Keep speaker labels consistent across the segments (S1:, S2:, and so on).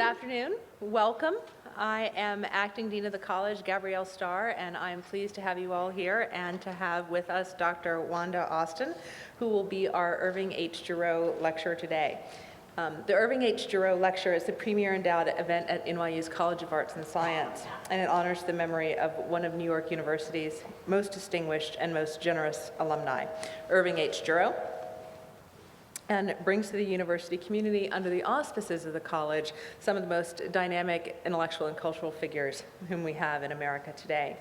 S1: afternoon. Welcome. I am Acting Dean of the College, Gabrielle Starr, and I am pleased to have you all here and to have with us Dr. Wanda Austin, who will be our Irving H. Jurow Lecture today. The Irving H. Jurow Lecture is the premier endowed event at NYU's College of Arts and Science, and it honors the memory of one of New York University's most distinguished and most generous alumni, Irving H. Jurow, and brings to the university community, under the auspices of the college, some of the most dynamic intellectual and cultural figures whom we have in America today.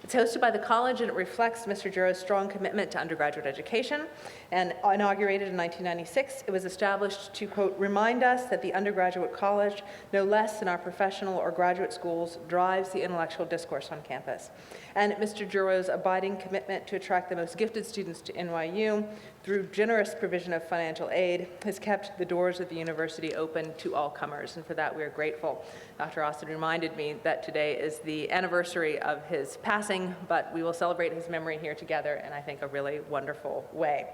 S1: It's hosted by the college, and it reflects Mr. Jurow's strong commitment to undergraduate education. And inaugurated in 1996, it was established to, quote, remind us that the undergraduate college, no less than our professional or graduate schools, drives the intellectual discourse on campus. And Mr. Jurow's abiding commitment to attract the most gifted students to NYU through generous provision of financial aid has kept the doors of the university open to all comers, and for that we are grateful. Dr. Austin reminded me that today is the anniversary of his passing, but we will celebrate his memory here together in, I think, a really wonderful way.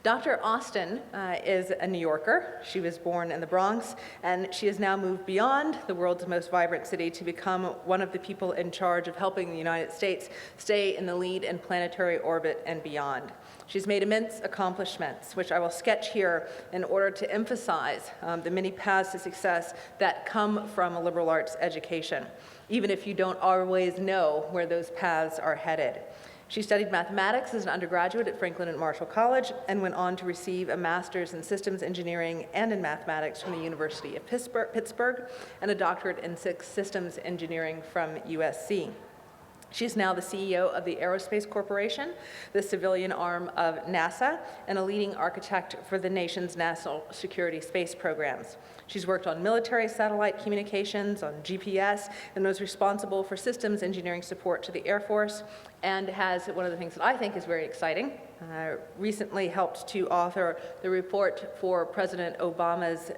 S1: Dr. Austin is a New Yorker. She was born in the Bronx, and she has now moved beyond the world's most vibrant city to become one of the people in charge of helping the United States stay in the lead in planetary orbit and beyond. She's made immense accomplishments, which I will sketch here in order to emphasize the many paths to success that come from a liberal arts education, even if you don't always know where those paths are headed. She studied mathematics as an undergraduate at Franklin and Marshall College and went on to receive a master's in systems engineering and in mathematics from the University of Pittsburgh and a doctorate in systems engineering from USC. She is now the CEO of the Aerospace Corporation, the civilian arm of NASA, and a leading architect for the nation's national security space programs. She's worked on military satellite communications, on GPS, and was responsible for systems engineering support to the Air Force, and has, one of the things that I think is very exciting, recently helped to author the report for President Obama's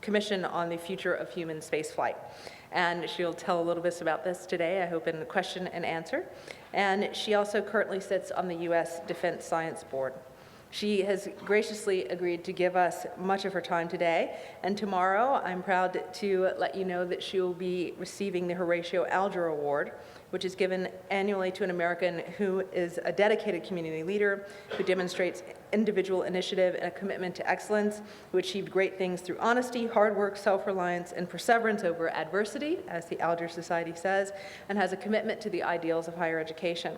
S1: Commission on the Future of Human Spaceflight. And she'll tell a little bit about this today, I hope, in the question and answer. And she also currently sits on the U.S. Defense Science Board. She has graciously agreed to give us much of her time today, and tomorrow I'm proud to let you know that she will be receiving the Horatio Alger Award, which is given annually to an American who is a dedicated community leader, who demonstrates individual initiative and a commitment to excellence, who achieved great things through honesty, hard work, self-reliance, and perseverance over adversity, as the Alger Society says, and has a commitment to the ideals of higher education.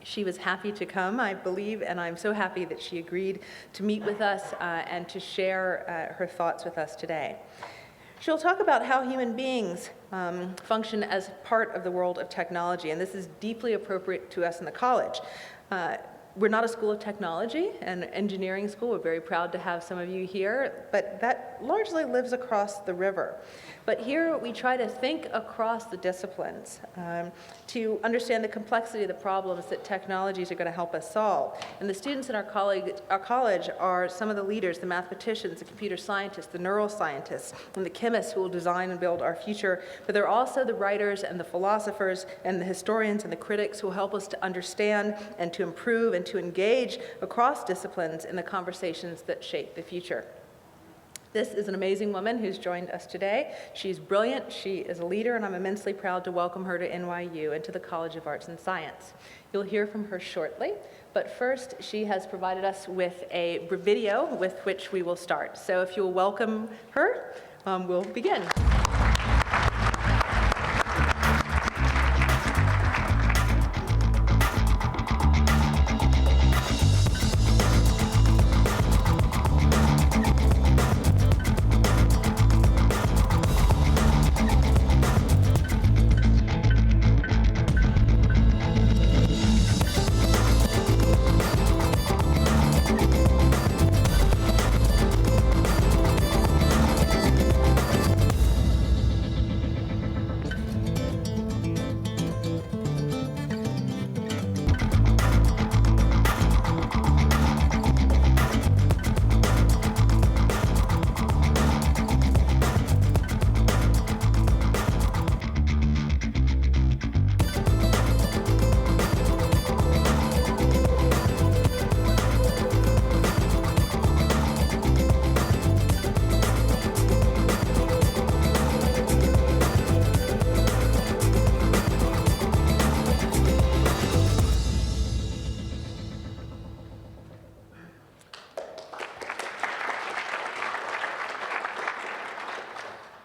S1: She was happy to come, I believe, and I'm so happy that she agreed to meet with us and to share her thoughts with us today. She'll talk about how human beings function as part of the world of technology, and this is deeply appropriate to us in the college. We're not a school of technology, an engineering school. We're very proud to have some of you here, but that largely lives across the river. But here we try to think across the disciplines to understand the complexity of the problems that technologies are going to help us solve. And the students in our college are some of the leaders, the mathematicians, the computer scientists, the neuroscientists, and the chemists who will design and build our future. But they're also the writers and the philosophers and the historians and the critics who will help us to understand and to improve and to engage across disciplines in the conversations that shape the future. This is an amazing woman who's joined us today. She's brilliant, she is a leader, and I'm immensely proud to welcome her to NYU and to the College of Arts and Science. You'll hear from her shortly, but first she has provided us with a video with which we will start. So if you'll welcome her, we'll begin.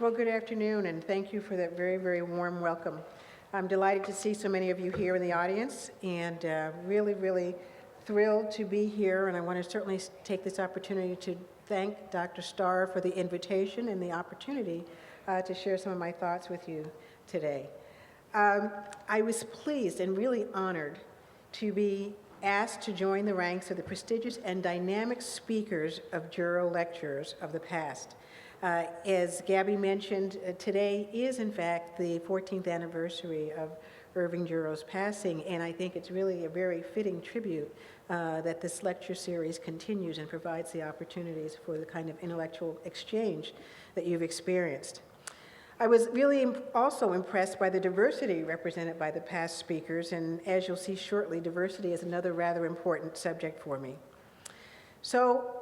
S2: Well, good afternoon, and thank you for that very, very warm welcome. I'm delighted to see so many of you here in the audience, and really, really thrilled to be here. And I want to certainly take this opportunity to thank Dr. Starr for the invitation and the opportunity to share some of my thoughts with you today. I was pleased and really honored to be asked to join the ranks of the prestigious and dynamic speakers of Jurow Lectures of the past. As Gabby mentioned, today is in fact the 14th anniversary of Irving Jurow's passing, and I think it's really a very fitting tribute that this lecture series continues and provides the opportunities for the kind of intellectual exchange that you've experienced. I was really also impressed by the diversity represented by the past speakers, and as you'll see shortly, diversity is another rather important subject for me. So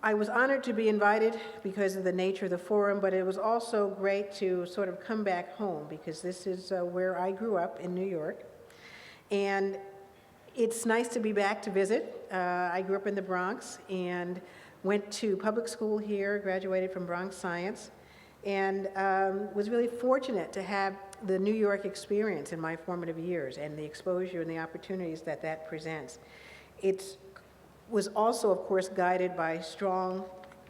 S2: I was honored to be invited because of the nature of the forum, but it was also great to sort of come back home because this is where I grew up in New York. And it's nice to be back to visit. I grew up in the Bronx and went to public school here, graduated from Bronx Science, and was really fortunate to have the New York experience in my formative years and the exposure and the opportunities that that presents. It was also, of course, guided by strong,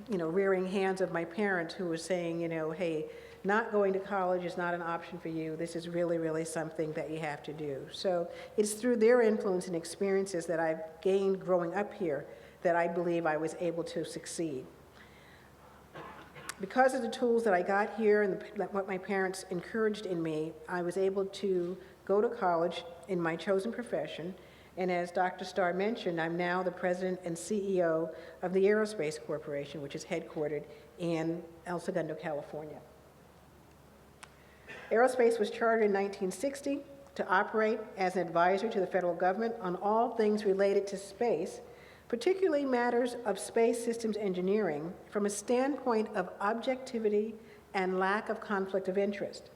S2: rearing hands of my parents who were saying, hey, not going to college is not an option for you. This is really, really something that you have to do. So it's through their influence and experiences that I've gained growing up here that I believe I was able to succeed. Because of the tools that I got here and what my parents encouraged in me, I was able to go to college in my chosen profession. And as Dr. Starr mentioned, I'm now the president and CEO of the Aerospace Corporation, which is headquartered in El Segundo, California. Aerospace was chartered in 1960 to operate as an advisor to the federal government on all things related to space, particularly matters of space systems engineering from a standpoint of objectivity and lack of conflict of interest.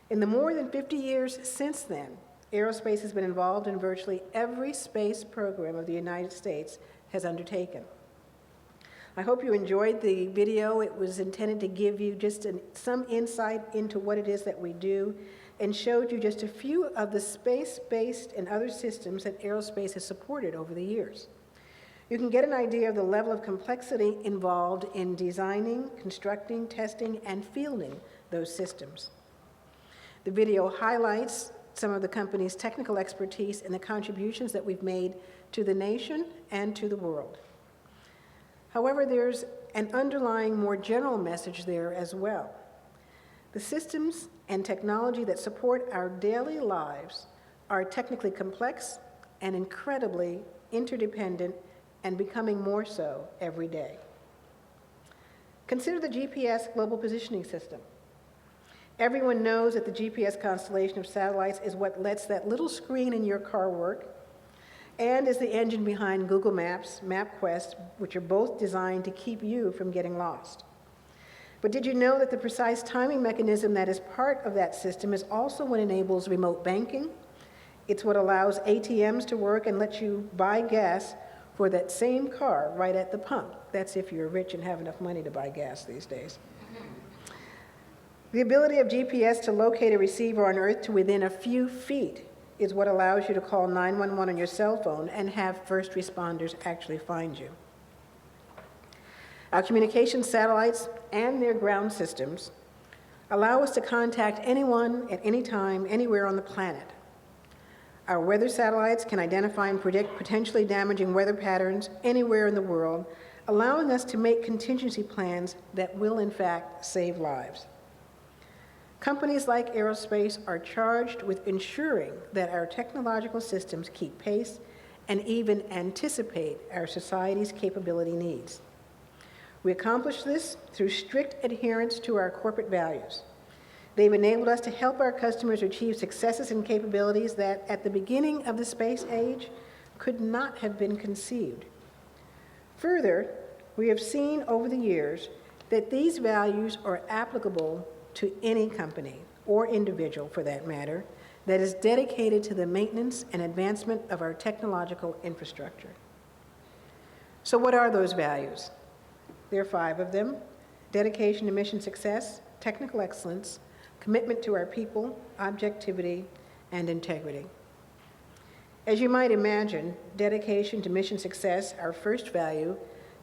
S2: In the more than 50 years since then, Aerospace has been involved in virtually every space program of the United States has undertaken. I hope you enjoyed the video. It was intended to give you just some insight into what it is that we do and showed you just a few of the space-based and other systems that Aerospace has supported over the years. You can get an idea of the level of complexity involved in designing, constructing, testing, and fielding those systems. The video highlights some of the company's technical expertise and the contributions that we've made to the nation and to the world. However, there's an underlying, more general message there as well. The systems and technology that support our daily lives are technically complex and incredibly interdependent and becoming more so every day. Consider the GPS global positioning system. Everyone knows that the GPS constellation of satellites is what lets that little screen in your car work and is the engine behind Google Maps, MapQuest, which are both designed to keep you from getting lost. But did you know that the precise timing mechanism that is part of that system is also what enables remote banking? It's what allows ATMs to work and lets you buy gas for that same car right at the pump. That's if you're rich and have enough money to buy gas these days. The ability of GPS to locate a receiver on Earth to within a few feet is what allows you to call 911 on your cell phone and have first responders actually find you. Our communication satellites and their ground systems allow us to contact anyone at any time, anywhere on the planet. Our weather satellites can identify and predict potentially damaging weather patterns anywhere in the world, allowing us to make contingency plans that will, in fact, save lives. Companies like Aerospace are charged with ensuring that our technological systems keep pace and even anticipate our society's capability needs. We accomplish this through strict adherence to our corporate values. They've enabled us to help our customers achieve successes and capabilities that, at the beginning of the space age, could not have been conceived. Further, we have seen over the years that these values are applicable to any company, or individual for that matter, that is dedicated to the maintenance and advancement of our technological infrastructure. So what are those values? There are 5 of them: dedication to mission success, technical excellence, commitment to our people, objectivity, and integrity. As you might imagine, dedication to mission success, our first value,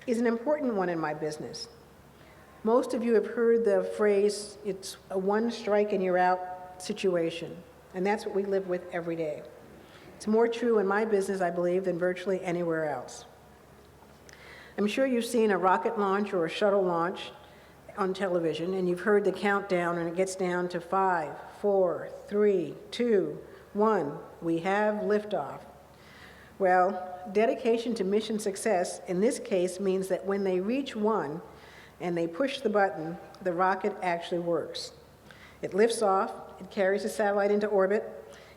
S2: is an important one in my business. Most of you have heard the phrase, it's a one strike and you're out situation, and that's what we live with every day. It's more true in my business, I believe, than virtually anywhere else. I'm sure you've seen a rocket launch or a shuttle launch on television, and you've heard the countdown, and it gets down to 5, 4, 3, 2, 1. We have liftoff. Well, dedication to mission success in this case means that when they reach 1 and they push the button, the rocket actually works. It lifts off, it carries the satellite into orbit,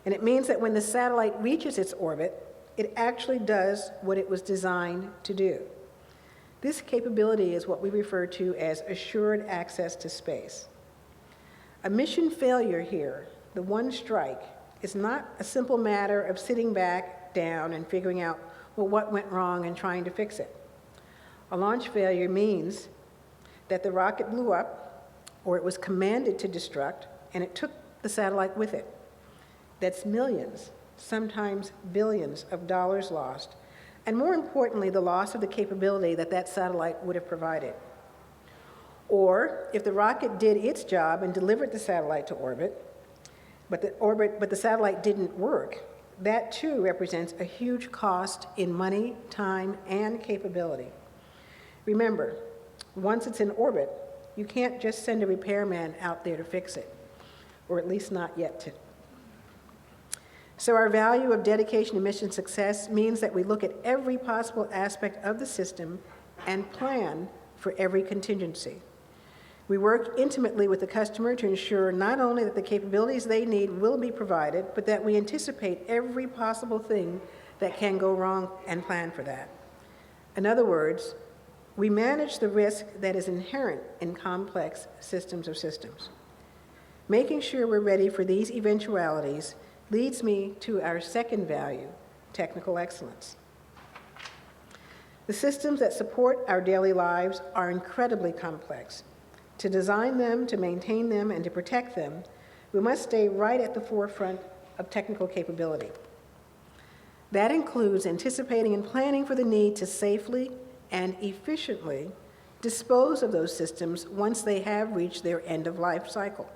S2: and it means that when the satellite reaches its orbit, it actually does what it was designed to do. This capability is what we refer to as assured access to space. A mission failure here, the one strike, is not a simple matter of sitting back down and figuring out, well, what went wrong and trying to fix it. A launch failure means that the rocket blew up, or it was commanded to destruct, and it took the satellite with it. That's millions, sometimes billions of dollars lost, and more importantly, the loss of the capability that that satellite would have provided. Or, if the rocket did its job and delivered the satellite to orbit, but the satellite didn't work, that too represents a huge cost in money, time, and capability. Remember, once it's in orbit, you can't just send a repairman out there to fix it, or at least not yet. So our value of dedication to mission success means that we look at every possible aspect of the system and plan for every contingency. We work intimately with the customer to ensure not only that the capabilities they need will be provided, but that we anticipate every possible thing that can go wrong and plan for that. In other words, we manage the risk that is inherent in complex systems of systems. Making sure we're ready for these eventualities leads me to our second value, technical excellence. The systems that support our daily lives are incredibly complex. To design them, to maintain them, and to protect them, we must stay right at the forefront of technical capability. That includes anticipating and planning for the need to safely and efficiently dispose of those systems once they have reached their end-of-life cycle.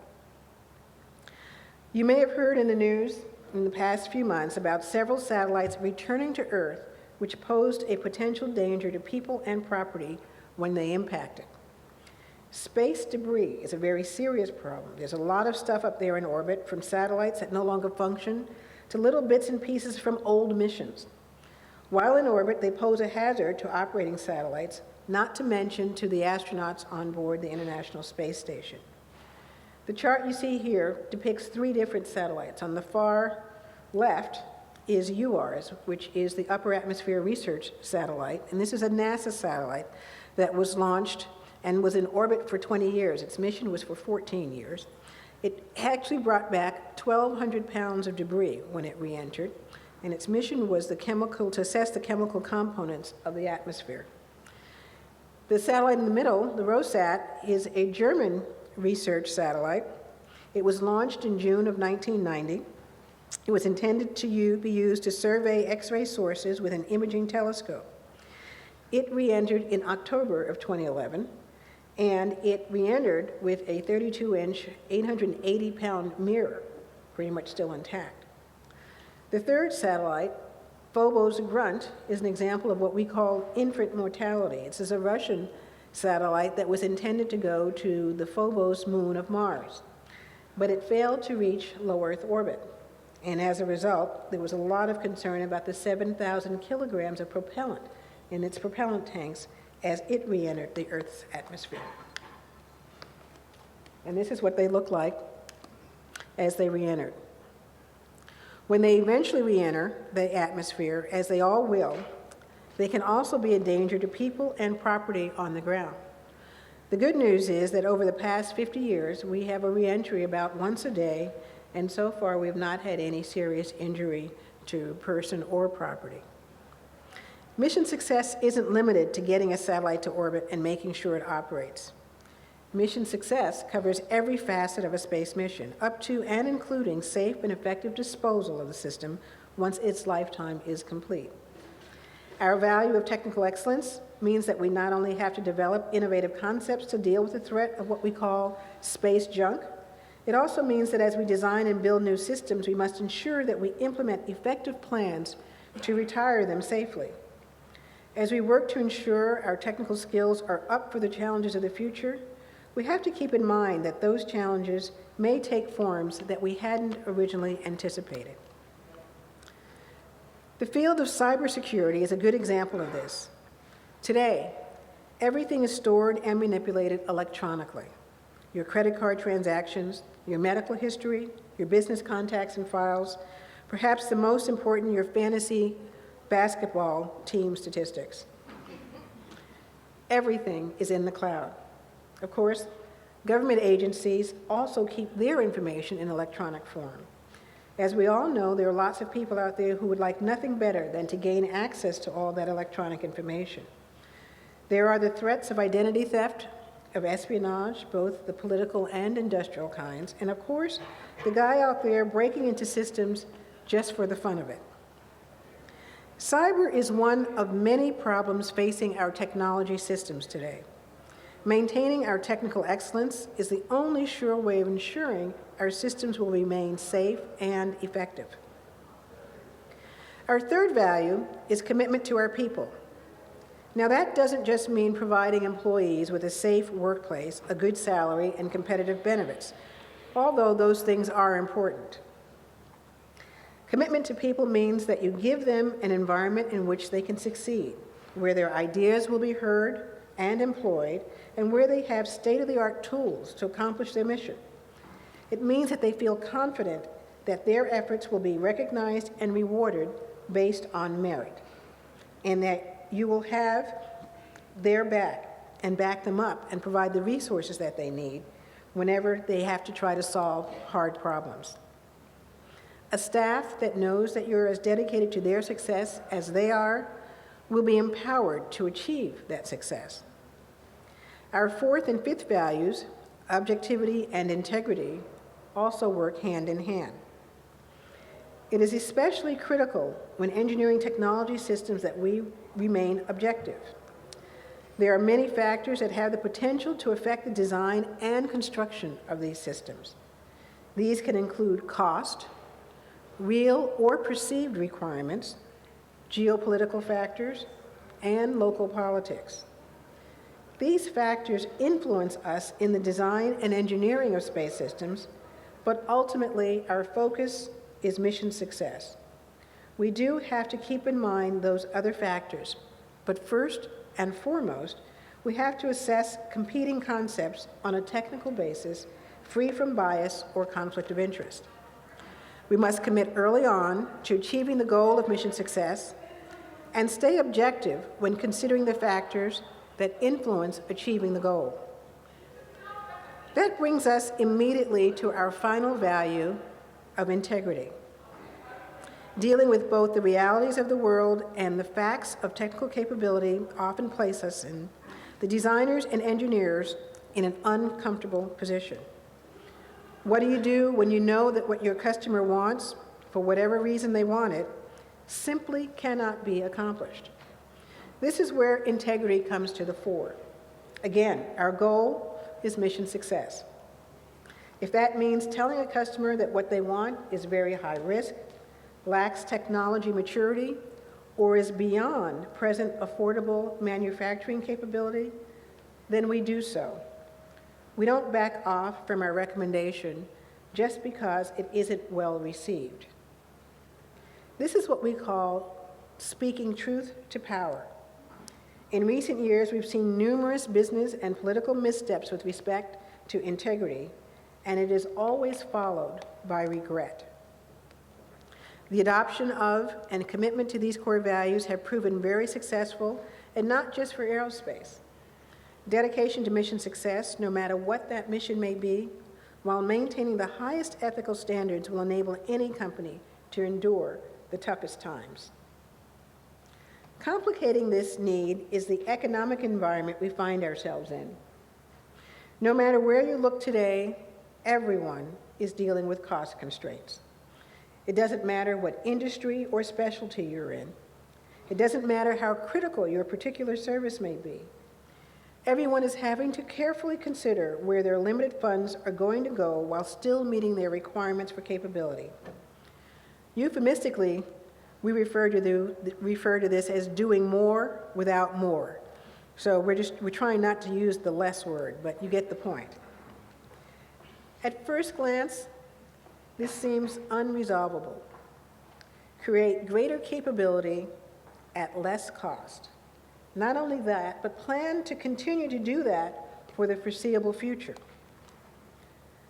S2: You may have heard in the news in the past few months about several satellites returning to Earth which posed a potential danger to people and property when they impacted. Space debris is a very serious problem. There's a lot of stuff up there in orbit, from satellites that no longer function to little bits and pieces from old missions. While in orbit, they pose a hazard to operating satellites, not to mention to the astronauts on board the International Space Station. The chart you see here depicts 3 different satellites. On the far left is UARS, which is the Upper Atmosphere Research Satellite, and this is a NASA satellite that was launched and was in orbit for 20 years. Its mission was for 14 years. It actually brought back 1,200 pounds of debris when it re-entered, and its mission was to assess the chemical components of the atmosphere. The satellite in the middle, the ROSAT, is a German research satellite. It was launched in June of 1990. It was intended to be used to survey X-ray sources with an imaging telescope. It re-entered in October of 2011, and it re-entered with a 32-inch, 880-pound mirror, pretty much still intact. The third satellite, Phobos Grunt, is an example of what we call infant mortality. This is a Russian satellite that was intended to go to the Phobos moon of Mars, but it failed to reach low Earth orbit. And as a result, there was a lot of concern about the 7,000 kilograms of propellant in its propellant tanks as it re-entered the Earth's atmosphere. And this is what they look like as they re-entered. When they eventually re-enter the atmosphere, as they all will, they can also be a danger to people and property on the ground. The good news is that over the past 50 years, we have a re-entry about once a day, and so far we have not had any serious injury to person or property. Mission success isn't limited to getting a satellite to orbit and making sure it operates. Mission success covers every facet of a space mission, up to and including safe and effective disposal of the system once its lifetime is complete. Our value of technical excellence means that we not only have to develop innovative concepts to deal with the threat of what we call space junk, it also means that as we design and build new systems, we must ensure that we implement effective plans to retire them safely. As we work to ensure our technical skills are up for the challenges of the future, we have to keep in mind that those challenges may take forms that we hadn't originally anticipated. The field of cybersecurity is a good example of this. Today, everything is stored and manipulated electronically. Your credit card transactions, your medical history, your business contacts and files, perhaps the most important, your fantasy basketball team statistics. Everything is in the cloud. Of course, government agencies also keep their information in electronic form. As we all know, there are lots of people out there who would like nothing better than to gain access to all that electronic information. There are the threats of identity theft, of espionage, both the political and industrial kinds, and of course, the guy out there breaking into systems just for the fun of it. Cyber is one of many problems facing our technology systems today. Maintaining our technical excellence is the only sure way of ensuring our systems will remain safe and effective. Our third value is commitment to our people. Now, that doesn't just mean providing employees with a safe workplace, a good salary, and competitive benefits, although those things are important. Commitment to people means that you give them an environment in which they can succeed, where their ideas will be heard and employed, and where they have state-of-the-art tools to accomplish their mission. It means that they feel confident that their efforts will be recognized and rewarded based on merit, and that you will have their back and back them up and provide the resources that they need whenever they have to try to solve hard problems. A staff that knows that you're as dedicated to their success as they are will be empowered to achieve that success. Our fourth and fifth values, objectivity and integrity, also work hand in hand. It is especially critical when engineering technology systems that we remain objective. There are many factors that have the potential to affect the design and construction of these systems. These can include cost, real or perceived requirements, geopolitical factors, and local politics. These factors influence us in the design and engineering of space systems, but ultimately our focus is mission success. We do have to keep in mind those other factors, but first and foremost, we have to assess competing concepts on a technical basis, free from bias or conflict of interest. We must commit early on to achieving the goal of mission success and stay objective when considering the factors that influence achieving the goal. That brings us immediately to our final value of integrity. Dealing with both the realities of the world and the facts of technical capability often place us in, the designers and engineers, in an uncomfortable position. What do you do when you know that what your customer wants, for whatever reason they want it, simply cannot be accomplished? This is where integrity comes to the fore. Again, our goal is mission success. If that means telling a customer that what they want is very high risk, lacks technology maturity, or is beyond present affordable manufacturing capability, then we do so. We don't back off from our recommendation just because it isn't well received. This is what we call speaking truth to power. In recent years, we've seen numerous business and political missteps with respect to integrity, and it is always followed by regret. The adoption of and commitment to these core values have proven very successful, and not just for aerospace. Dedication to mission success, no matter what that mission may be, while maintaining the highest ethical standards, will enable any company to endure the toughest times. Complicating this need is the economic environment we find ourselves in. No matter where you look today, everyone is dealing with cost constraints. It doesn't matter what industry or specialty you're in. It doesn't matter how critical your particular service may be. Everyone is having to carefully consider where their limited funds are going to go while still meeting their requirements for capability. Euphemistically, we refer to this as doing more without more. So we're trying not to use the less word, but you get the point. At first glance, this seems unresolvable. Create greater capability at less cost. Not only that, but plan to continue to do that for the foreseeable future.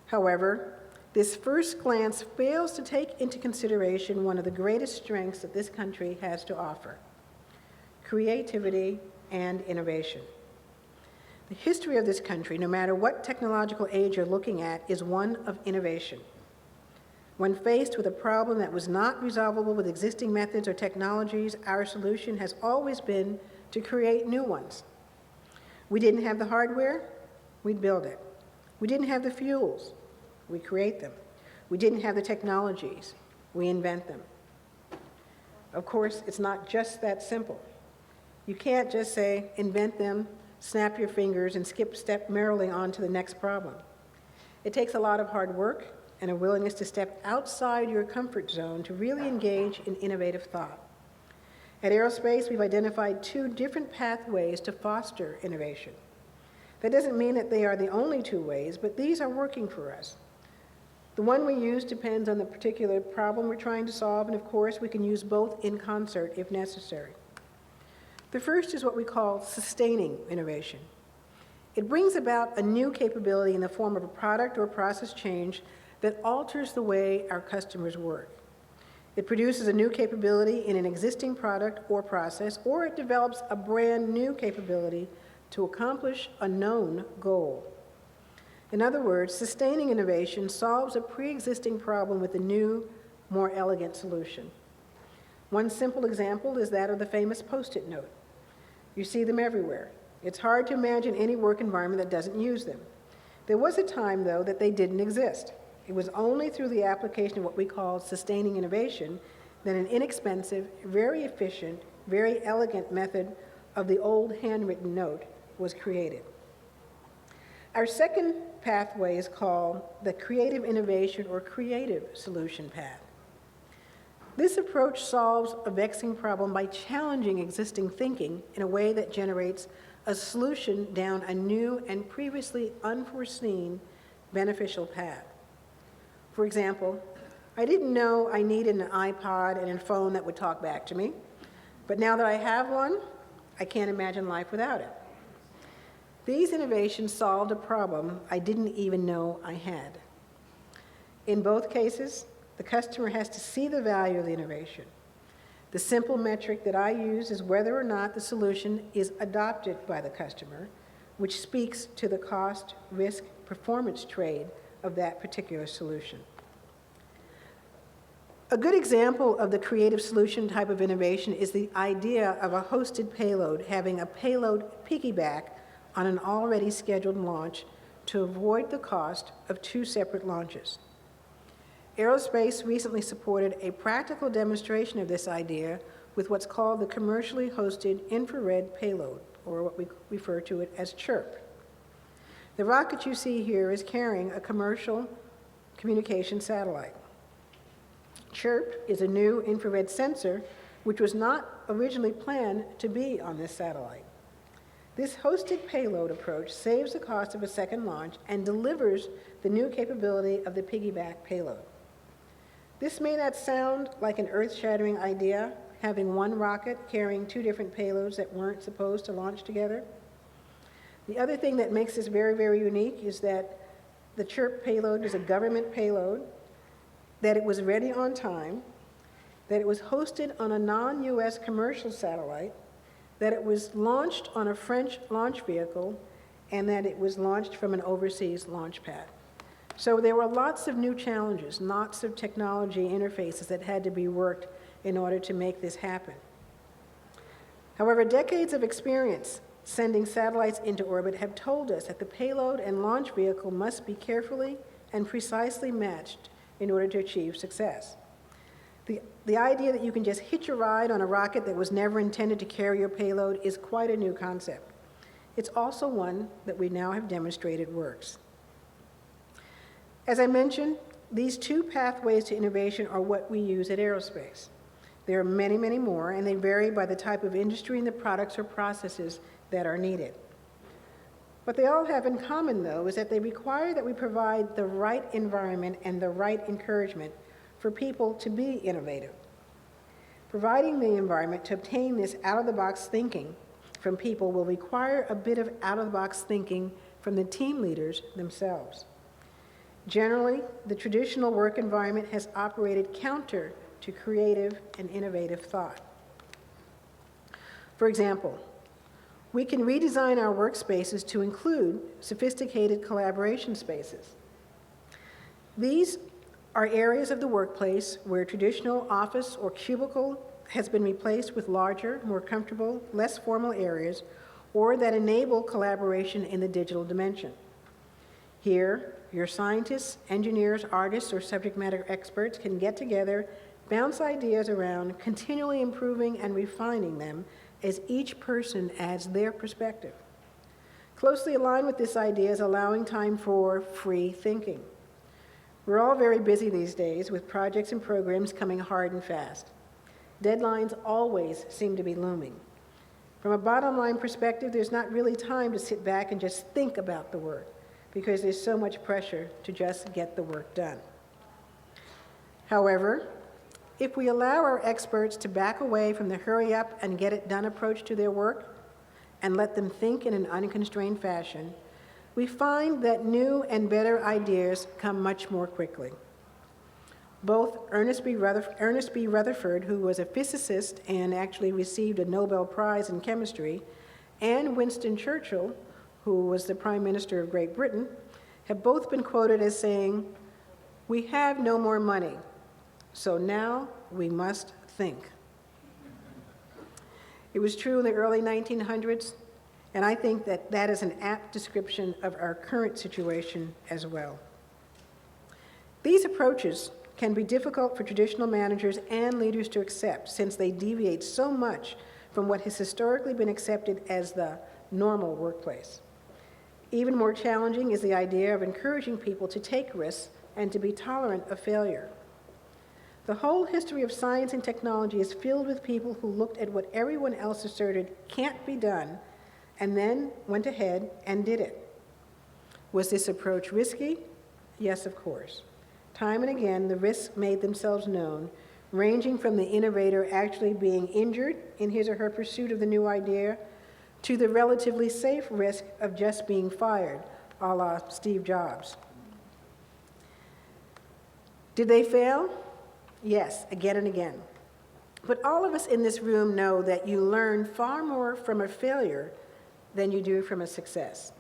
S2: However, this first glance fails to take into consideration one of the greatest strengths that this country has to offer: creativity and innovation. The history of this country, no matter what technological age you're looking at, is one of innovation. When faced with a problem that was not resolvable with existing methods or technologies, our solution has always been to create new ones. We didn't have the hardware, we'd build it. We didn't have the fuels, we create them. We didn't have the technologies, we invent them. Of course, it's not just that simple. You can't just say, invent them, snap your fingers, and step merrily on to the next problem. It takes a lot of hard work and a willingness to step outside your comfort zone to really engage in innovative thought. At Aerospace, we've identified 2 different pathways to foster innovation. That doesn't mean that they are the only 2 ways, but these are working for us. The one we use depends on the particular problem we're trying to solve, and of course, we can use both in concert if necessary. The first is what we call sustaining innovation. It brings about a new capability in the form of a product or process change that alters the way our customers work. It produces a new capability in an existing product or process, or it develops a brand new capability to accomplish a known goal. In other words, sustaining innovation solves a pre-existing problem with a new, more elegant solution. One simple example is that of the famous Post-it note. You see them everywhere. It's hard to imagine any work environment that doesn't use them. There was a time, though, that they didn't exist. It was only through the application of what we call sustaining innovation that an inexpensive, very efficient, very elegant method of the old handwritten note was created. Our second pathway is called the creative innovation or creative solution path. This approach solves a vexing problem by challenging existing thinking in a way that generates a solution down a new and previously unforeseen beneficial path. For example, I didn't know I needed an iPod and a phone that would talk back to me, but now that I have one, I can't imagine life without it. These innovations solved a problem I didn't even know I had. In both cases, the customer has to see the value of the innovation. The simple metric that I use is whether or not the solution is adopted by the customer, which speaks to the cost, risk, performance trade of that particular solution. A good example of the creative solution type of innovation is the idea of a hosted payload having a payload piggyback on an already scheduled launch to avoid the cost of 2 separate launches. Aerospace recently supported a practical demonstration of this idea with what's called the commercially hosted infrared payload, or what we refer to it as CHIRP. The rocket you see here is carrying a commercial communication satellite. CHIRP is a new infrared sensor which was not originally planned to be on this satellite. This hosted payload approach saves the cost of a second launch and delivers the new capability of the piggyback payload. This may not sound like an earth-shattering idea, having one rocket carrying 2 different payloads that weren't supposed to launch together. The other thing that makes this very, very unique is that the CHIRP payload is a government payload, that it was ready on time, that it was hosted on a non-US commercial satellite, that it was launched on a French launch vehicle, and that it was launched from an overseas launch pad. So there were lots of new challenges, lots of technology interfaces that had to be worked in order to make this happen. However, decades of experience sending satellites into orbit have told us that the payload and launch vehicle must be carefully and precisely matched in order to achieve success. The idea that you can just hitch a ride on a rocket that was never intended to carry your payload is quite a new concept. It's also one that we now have demonstrated works. As I mentioned, these two pathways to innovation are what we use at Aerospace. There are many, many more, and they vary by the type of industry and the products or processes that are needed. What they all have in common, though, is that they require that we provide the right environment and the right encouragement for people to be innovative. Providing the environment to obtain this out-of-the-box thinking from people will require a bit of out-of-the-box thinking from the team leaders themselves. Generally, the traditional work environment has operated counter to creative and innovative thought. For example, we can redesign our workspaces to include sophisticated collaboration spaces. These are areas of the workplace where traditional office or cubicle has been replaced with larger, more comfortable, less formal areas, or that enable collaboration in the digital dimension. Here, your scientists, engineers, artists, or subject matter experts can get together, bounce ideas around, continually improving and refining them as each person adds their perspective. Closely aligned with this idea is allowing time for free thinking. We're all very busy these days with projects and programs coming hard and fast. Deadlines always seem to be looming. From a bottom line perspective, there's not really time to sit back and just think about the work because there's so much pressure to just get the work done. However, if we allow our experts to back away from the hurry up and get it done approach to their work and let them think in an unconstrained fashion, we find that new and better ideas come much more quickly. Both Ernest B. Rutherford, who was a physicist and actually received a Nobel Prize in chemistry, and Winston Churchill, who was the Prime Minister of Great Britain, have both been quoted as saying, "We have no more money, so now we must think." It was true in the early 1900s, and I think that that is an apt description of our current situation as well. These approaches can be difficult for traditional managers and leaders to accept since they deviate so much from what has historically been accepted as the normal workplace. Even more challenging is the idea of encouraging people to take risks and to be tolerant of failure. The whole history of science and technology is filled with people who looked at what everyone else asserted can't be done and then went ahead and did it. Was this approach risky? Yes, of course. Time and again, the risks made themselves known, ranging from the innovator actually being injured in his or her pursuit of the new idea to the relatively safe risk of just being fired, a la Steve Jobs. Did they fail? Yes, again and again. But all of us in this room know that you learn far more from a failure than you do from a success.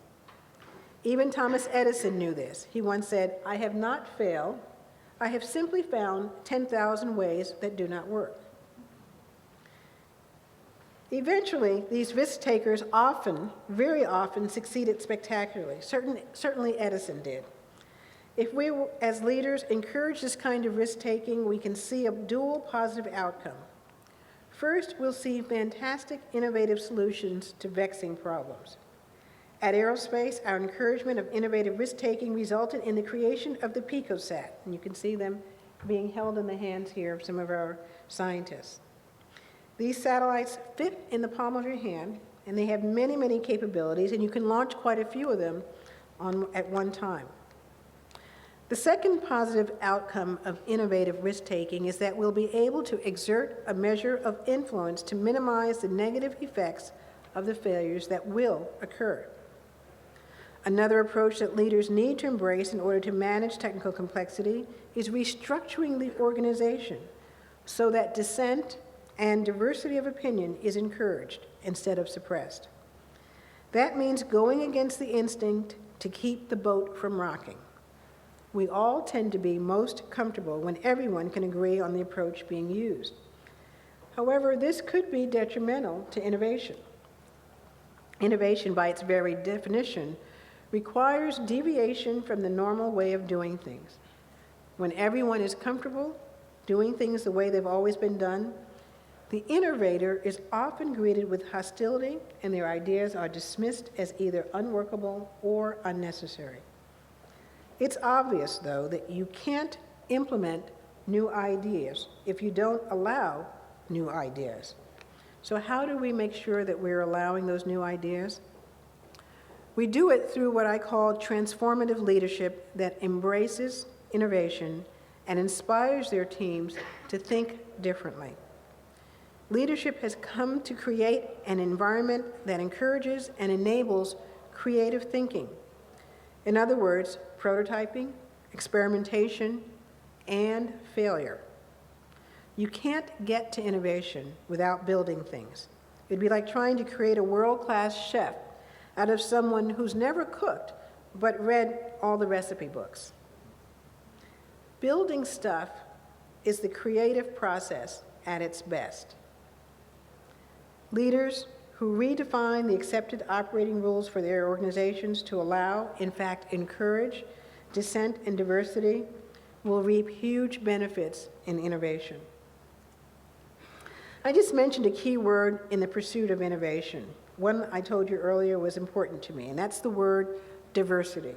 S2: Even Thomas Edison knew this. He once said, "I have not failed. I have simply found 10,000 ways that do not work." Eventually, these risk takers often, very often, succeeded spectacularly. Certainly Edison did. If we, as leaders, encourage this kind of risk-taking, we can see a dual positive outcome. First, we'll see fantastic, innovative solutions to vexing problems. At Aerospace, our encouragement of innovative risk-taking resulted in the creation of the PicoSat, and you can see them being held in the hands here of some of our scientists. These satellites fit in the palm of your hand, and they have many, many capabilities, and you can launch quite a few of them at one time. The second positive outcome of innovative risk-taking is that we'll be able to exert a measure of influence to minimize the negative effects of the failures that will occur. Another approach that leaders need to embrace in order to manage technical complexity is restructuring the organization so that dissent and diversity of opinion is encouraged instead of suppressed. That means going against the instinct to keep the boat from rocking. We all tend to be most comfortable when everyone can agree on the approach being used. However, this could be detrimental to innovation. Innovation, by its very definition, requires deviation from the normal way of doing things. When everyone is comfortable doing things the way they've always been done, the innovator is often greeted with hostility, and their ideas are dismissed as either unworkable or unnecessary. It's obvious, though, that you can't implement new ideas if you don't allow new ideas. So how do we make sure that we're allowing those new ideas? We do it through what I call transformative leadership that embraces innovation and inspires their teams to think differently. Leadership has come to create an environment that encourages and enables creative thinking. In other words, prototyping, experimentation, and failure. You can't get to innovation without building things. It'd be like trying to create a world-class chef out of someone who's never cooked but read all the recipe books. Building stuff is the creative process at its best. Leaders who redefine the accepted operating rules for their organizations to allow, in fact, encourage dissent and diversity will reap huge benefits in innovation. I just mentioned a key word in the pursuit of innovation. One I told you earlier was important to me, and that's the word diversity.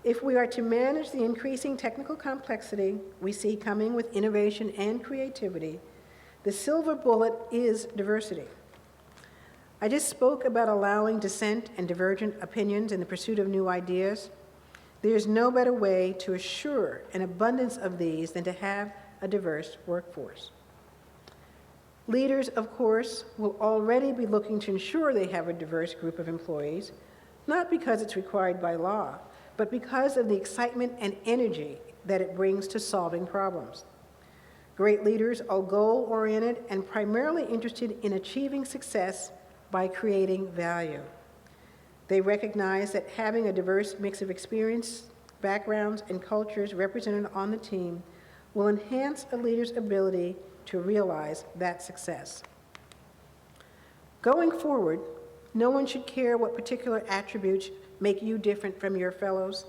S2: If we are to manage the increasing technical complexity we see coming with innovation and creativity, the silver bullet is diversity. I just spoke about allowing dissent and divergent opinions in the pursuit of new ideas. There is no better way to assure an abundance of these than to have a diverse workforce. Leaders, of course, will already be looking to ensure they have a diverse group of employees, not because it's required by law, but because of the excitement and energy that it brings to solving problems. Great leaders are goal-oriented and primarily interested in achieving success by creating value. They recognize that having a diverse mix of experience, backgrounds, and cultures represented on the team will enhance a leader's ability to realize that success. Going forward, no one should care what particular attributes make you different from your fellows.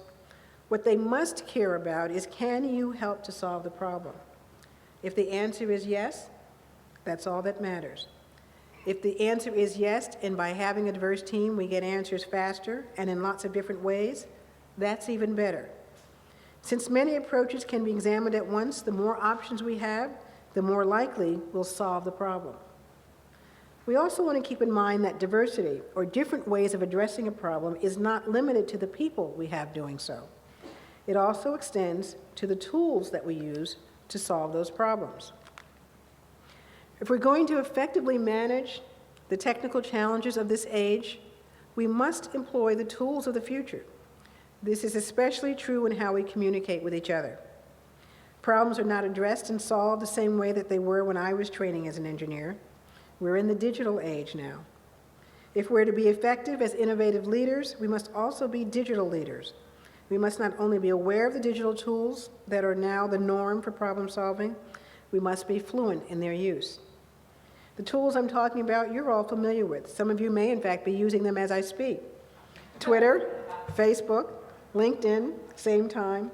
S2: What they must care about is, can you help to solve the problem? If the answer is yes, that's all that matters. If the answer is yes, and by having a diverse team we get answers faster and in lots of different ways, that's even better. Since many approaches can be examined at once, the more options we have, the more likely we'll solve the problem. We also want to keep in mind that diversity, or different ways of addressing a problem, is not limited to the people we have doing so. It also extends to the tools that we use to solve those problems. If we're going to effectively manage the technical challenges of this age, we must employ the tools of the future. This is especially true in how we communicate with each other. Problems are not addressed and solved the same way that they were when I was training as an engineer. We're in the digital age now. If we're to be effective as innovative leaders, we must also be digital leaders. We must not only be aware of the digital tools that are now the norm for problem solving, we must be fluent in their use. The tools I'm talking about, you're all familiar with. Some of you may, in fact, be using them as I speak. Twitter, Facebook, LinkedIn, same time.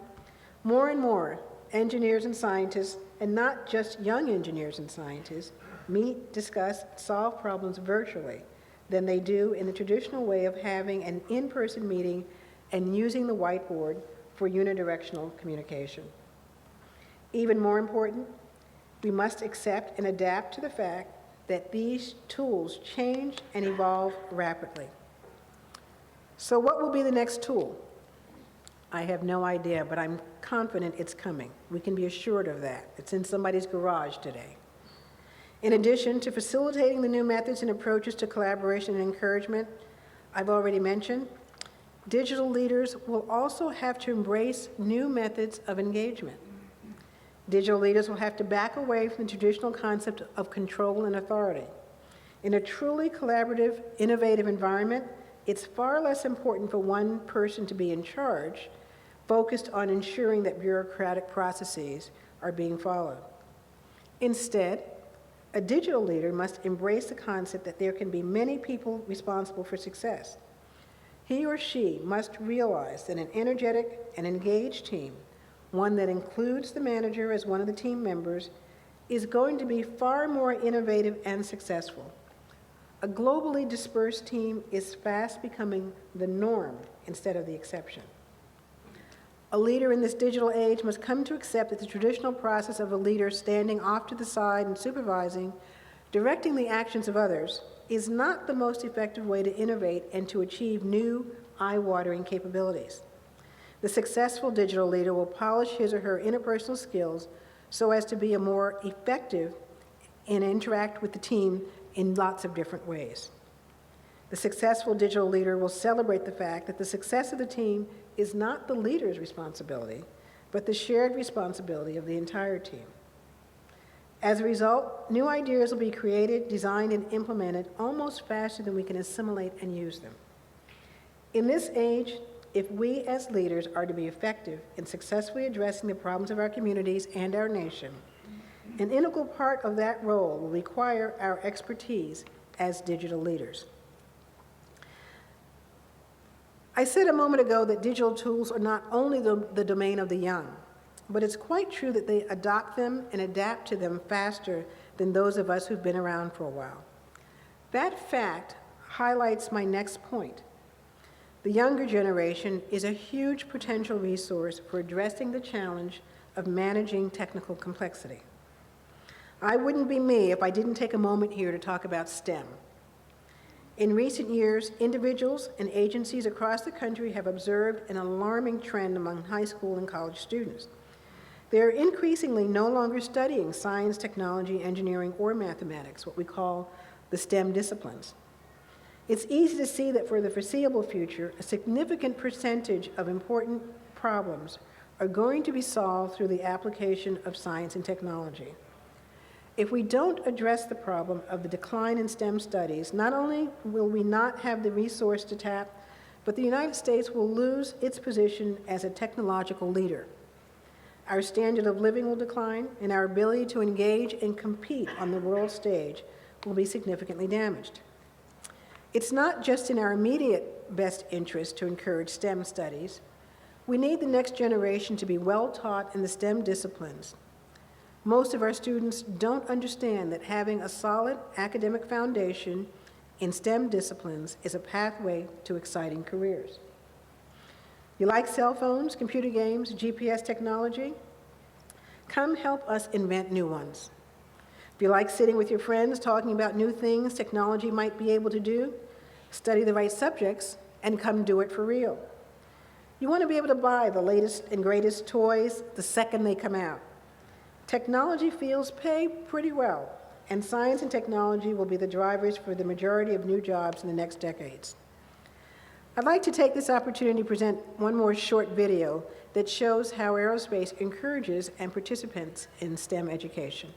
S2: More and more engineers and scientists, and not just young engineers and scientists, meet, discuss, solve problems virtually than they do in the traditional way of having an in-person meeting and using the whiteboard for unidirectional communication. Even more important, we must accept and adapt to the fact that these tools change and evolve rapidly. So what will be the next tool? I have no idea, but I'm confident it's coming. We can be assured of that. It's in somebody's garage today. In addition to facilitating the new methods and approaches to collaboration and encouragement I've already mentioned, digital leaders will also have to embrace new methods of engagement. Digital leaders will have to back away from the traditional concept of control and authority. In a truly collaborative, innovative environment, it's far less important for one person to be in charge, focused on ensuring that bureaucratic processes are being followed. Instead, A digital leader must embrace the concept that there can be many people responsible for success. He or she must realize that an energetic and engaged team, one that includes the manager as one of the team members, is going to be far more innovative and successful. A globally dispersed team is fast becoming the norm instead of the exception. A leader in this digital age must come to accept that the traditional process of a leader standing off to the side and supervising, directing the actions of others, is not the most effective way to innovate and to achieve new, eye-watering capabilities. The successful digital leader will polish his or her interpersonal skills so as to be a more effective and interact with the team in lots of different ways. The successful digital leader will celebrate the fact that the success of the team is not the leader's responsibility, but the shared responsibility of the entire team. As a result, new ideas will be created, designed, and implemented almost faster than we can assimilate and use them. In this age, if we as leaders are to be effective in successfully addressing the problems of our communities and our nation, an integral part of that role will require our expertise as digital leaders. I said a moment ago that digital tools are not only the domain of the young, but it's quite true that they adopt them and adapt to them faster than those of us who've been around for a while. That fact highlights my next point. The younger generation is a huge potential resource for addressing the challenge of managing technical complexity. I wouldn't be me if I didn't take a moment here to talk about STEM. In recent years, individuals and agencies across the country have observed an alarming trend among high school and college students. They are increasingly no longer studying science, technology, engineering, or mathematics, what we call the STEM disciplines. It's easy to see that for the foreseeable future, a significant percentage of important problems are going to be solved through the application of science and technology. If we don't address the problem of the decline in STEM studies, not only will we not have the resource to tap, but the United States will lose its position as a technological leader. Our standard of living will decline, and our ability to engage and compete on the world stage will be significantly damaged. It's not just in our immediate best interest to encourage STEM studies. We need the next generation to be well taught in the STEM disciplines. Most of our students don't understand that having a solid academic foundation in STEM disciplines is a pathway to exciting careers. You like cell phones, computer games, GPS technology? Come help us invent new ones. If you like sitting with your friends talking about new things technology might be able to do, study the right subjects and come do it for real. You want to be able to buy the latest and greatest toys the second they come out. Technology fields pay pretty well, and science and technology will be the drivers for the majority of new jobs in the next decades. I'd like to take this opportunity to present one more short video that shows how aerospace encourages and participates in STEM education.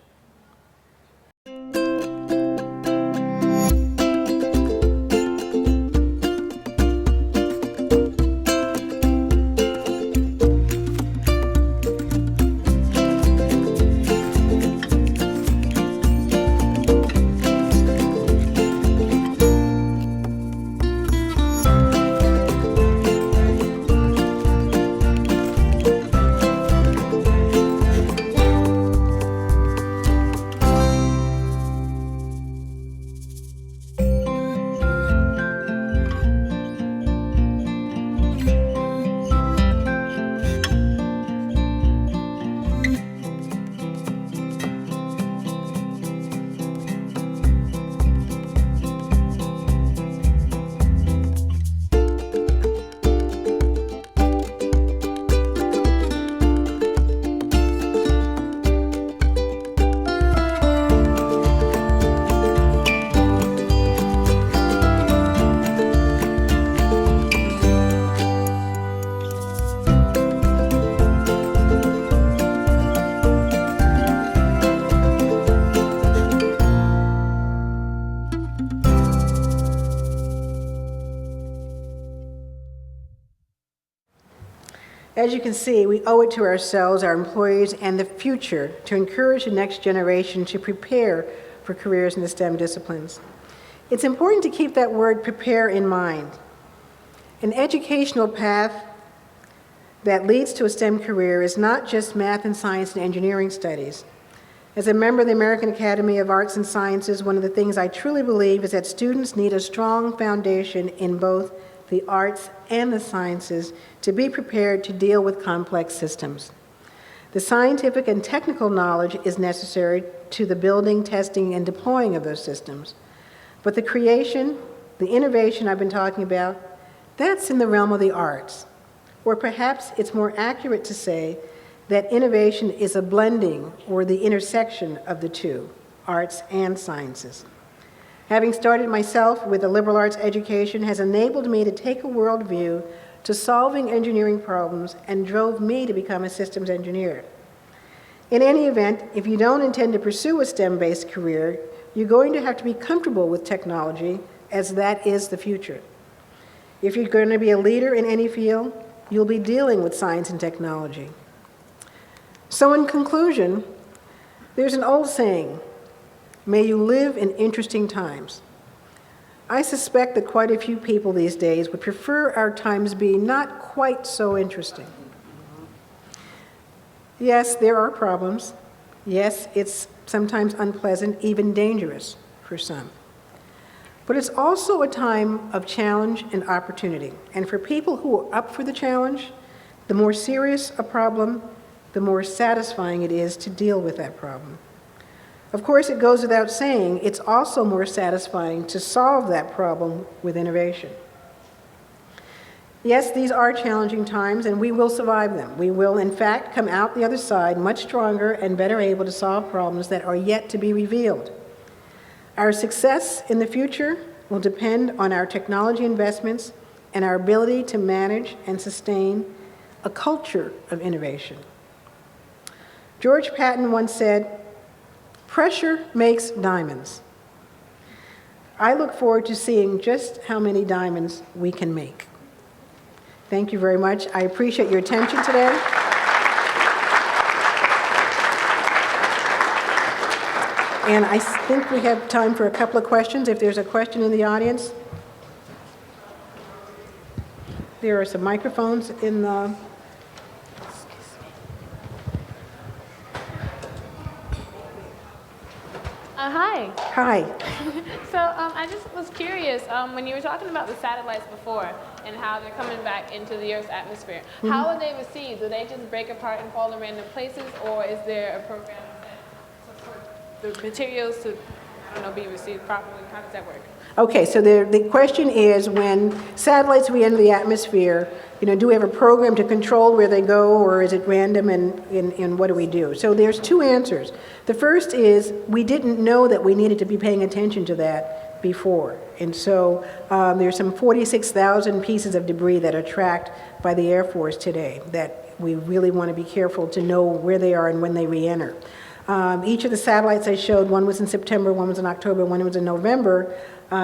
S2: As you can see, we owe it to ourselves, our employees, and the future to encourage the next generation to prepare for careers in the STEM disciplines. It's important to keep that word prepare in mind. An educational path that leads to a STEM career is not just math and science and engineering studies. As a member of the American Academy of Arts and Sciences, one of the things I truly believe is that students need a strong foundation in both the arts and the sciences to be prepared to deal with complex systems. The scientific and technical knowledge is necessary to the building, testing, and deploying of those systems. But the creation, the innovation I've been talking about, that's in the realm of the arts. Or perhaps it's more accurate to say that innovation is a blending or the intersection of the two, arts and sciences. Having started myself with a liberal arts education has enabled me to take a worldview to solving engineering problems and drove me to become a systems engineer. In any event, if you don't intend to pursue a STEM-based career, you're going to have to be comfortable with technology, as that is the future. If you're going to be a leader in any field, you'll be dealing with science and technology. So in conclusion, there's an old saying, may you live in interesting times. I suspect that quite a few people these days would prefer our times be not quite so interesting. Yes, there are problems. Yes, it's sometimes unpleasant, even dangerous for some. But it's also a time of challenge and opportunity. And for people who are up for the challenge, the more serious a problem, the more satisfying it is to deal with that problem. Of course, it goes without saying, it's also more satisfying to solve that problem with innovation. Yes, these are challenging times, and we will survive them. We will, in fact, come out the other side much stronger and better able to solve problems that are yet to be revealed. Our success in the future will depend on our technology investments and our ability to manage and sustain a culture of innovation. George Patton once said, "Pressure makes diamonds." I look forward to seeing just how many diamonds we can make. Thank you very much. I appreciate your attention today. And I think we have time for a couple of questions. If there's a question in the audience. There are some microphones in the...
S3: Hi.
S2: Hi.
S3: So I just was curious, when you were talking about the satellites before and how they're coming back into the Earth's atmosphere, how are they received? Do they just break apart and fall in random places, or is there a program that supports the materials to, I don't know, be received properly? How does that work?
S2: Okay, so the question is, when satellites re-enter the atmosphere, do we have a program to control where they go, or is it random, and what do we do? So there's two answers. The first is, we didn't know that we needed to be paying attention to that before. And so there's some 46,000 pieces of debris that are tracked by the Air Force today that we really want to be careful to know where they are and when they re-enter. Each of the satellites I showed, one was in September, one was in October, one was in November.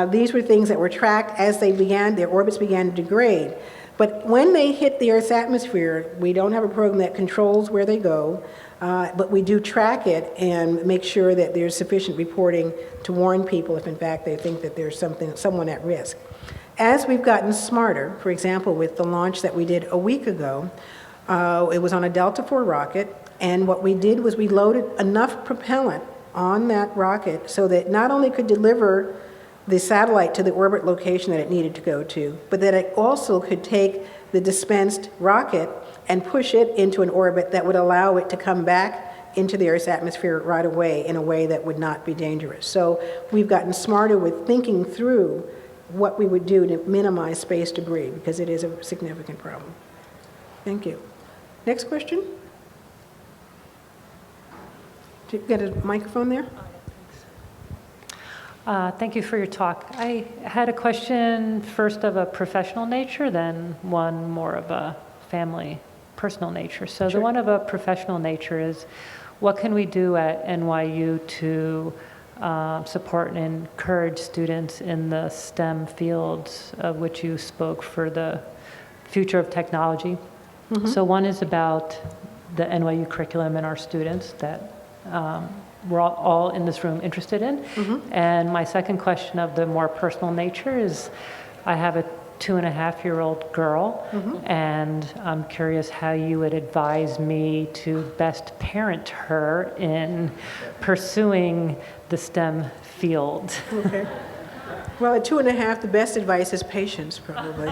S2: These were things that were tracked as they began, their orbits began to degrade. But when they hit the Earth's atmosphere, we don't have a program that controls where they go, but we do track it and make sure that there's sufficient reporting to warn people if in fact they think that there's someone at risk. As we've gotten smarter, for example, with the launch that we did a week ago, it was on a Delta IV rocket, and what we did was we loaded enough propellant on that rocket so that not only could deliver the satellite to the orbit location that it needed to go to, but that it also could take the dispensed rocket and push it into an orbit that would allow it to come back into the Earth's atmosphere right away in a way that would not be dangerous. So we've gotten smarter with thinking through what we would do to minimize space debris, because it is a significant problem. Thank you. Next question? Do you get a microphone there?
S4: Thank you for your talk. I had a question first of a professional nature, then one more of a family, personal nature. So
S2: Sure.
S4: The one of a professional nature is, what can we do at NYU to support and encourage students in the STEM fields of which you spoke for the future of technology? So one is about the NYU curriculum and our students, that we're all in this room interested in. And my second question of the more personal nature is, I have a 2.5-year-old girl, and I'm curious how you would advise me to best parent her in pursuing the STEM field.
S2: Okay. Well, at 2.5, the best advice is patience, probably.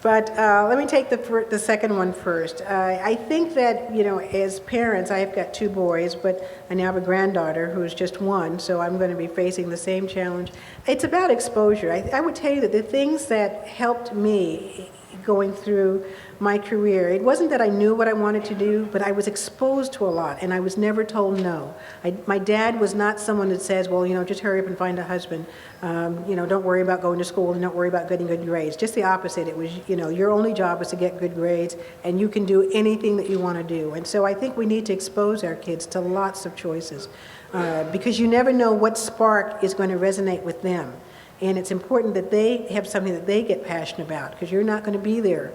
S2: But let me take the second one first. I think that, as parents, I've got 2 boys, but I now have a granddaughter who's just 1, so I'm going to be facing the same challenge. It's about exposure. I would tell you that the things that helped me going through my career, it wasn't that I knew what I wanted to do, but I was exposed to a lot, and I was never told no. My dad was not someone that says, well, just hurry up and find a husband. Don't worry about going to school and don't worry about getting good grades. Just the opposite. It was, your only job is to get good grades, and you can do anything that you want to do. And so I think we need to expose our kids to lots of choices, because you never know what spark is going to resonate with them. And it's important that they have something that they get passionate about, because you're not going to be there,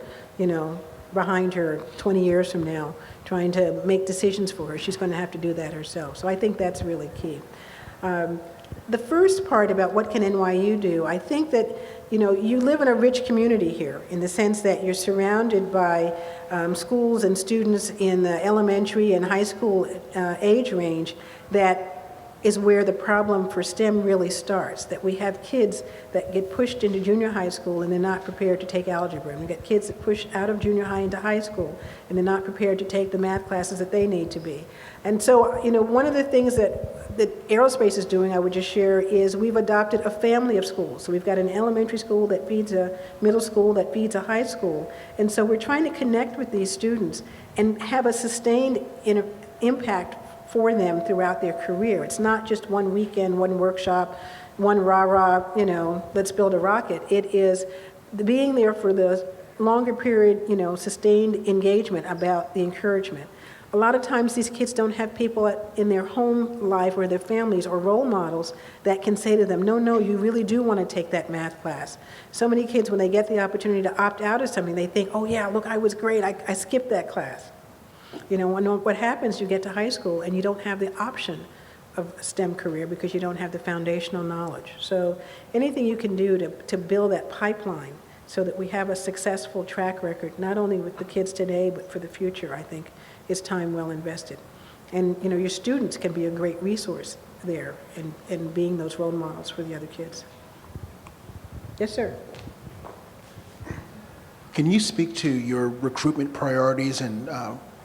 S2: behind her 20 years from now, trying to make decisions for her. She's going to have to do that herself. So I think that's really key. The first part about what can NYU do, I think that, you live in a rich community here, in the sense that you're surrounded by schools and students in the elementary and high school age range that is where the problem for STEM really starts, that we have kids that get pushed into junior high school and they're not prepared to take algebra. And we get kids that push out of junior high into high school and they're not prepared to take the math classes that they need to be. And so, one of the things that Aerospace is doing, I would just share, is we've adopted a family of schools. So we've got an elementary school that feeds a middle school that feeds a high school. And so we're trying to connect with these students and have a sustained impact for them throughout their career. It's not just one weekend, one workshop, one rah-rah, let's build a rocket. It is being there for the longer period, sustained engagement about the encouragement. A lot of times these kids don't have people in their home life or their families or role models that can say to them, no, you really do want to take that math class. So many kids, when they get the opportunity to opt out of something, they think, oh yeah, look, I was great, I skipped that class. What happens, you get to high school and you don't have the option of a STEM career because you don't have the foundational knowledge. So anything you can do to build that pipeline so that we have a successful track record, not only with the kids today, but for the future, I think, is time well invested. And, your students can be a great resource there in being those role models for the other kids. Yes, sir.
S5: Can you speak to your recruitment priorities and